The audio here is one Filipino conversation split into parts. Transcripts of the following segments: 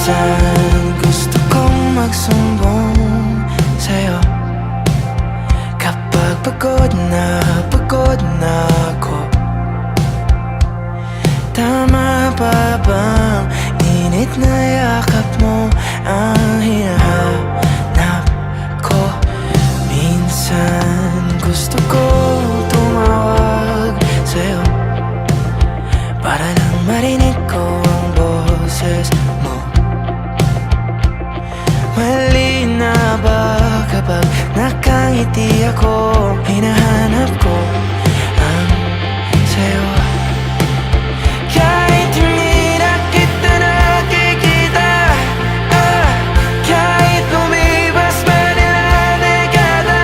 Minsan gusto kong magsumbong sa'yo kapag pagod na ako. Tama pa bang init na yakap mo ang hinahanap ko? Minsan gusto ko tumawag sa'yo para lang marinig ko ang boses mo. Mali na ba kapag nakangiti ako? Hinahanap ko ang sa'yo. Kahit hindi na kita nakikita, kahit lumipas pa nila dekada,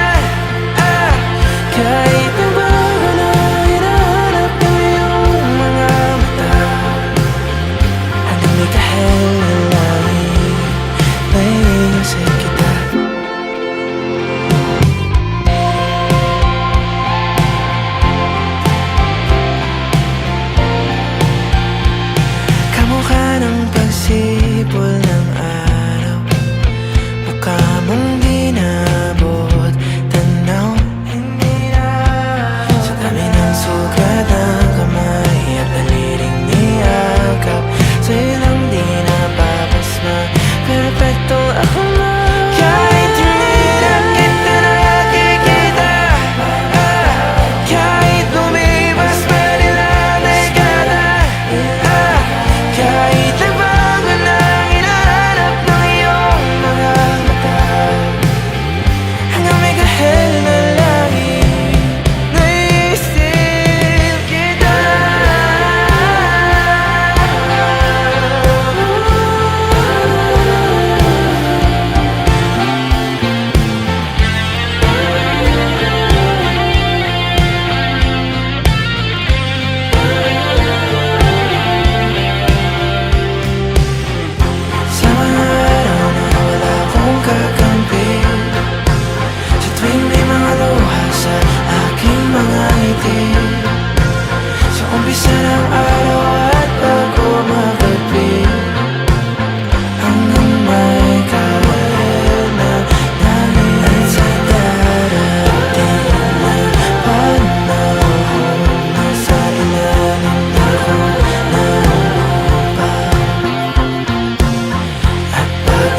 kahit nabago na hinahanap ko yung mga mata, hanggang may kahel na langit, naiisip kita. Kamukha ng pagsipol ng araw, mukha mong di nabot tanaw. Sa dami ng sugat ng kamay at daliring niyakap, sa'yo lang di napapasma, perpekto ako na. Kahit hindi na kita nakikita, kahit lumipas pa nila dekada, kahit nabago na hinahanap ng iyong mga mata, hanggang may kahel na langit, naiisip kita. Sa mga araw na wala akong kakampi, sa tuwing may mga luha sa aking mga ngiti, sa umpisa ng araw at bago magabi, hanggang may kahel na langit, sa darating na panahon, nasa ilalim ako ng lupa. At pag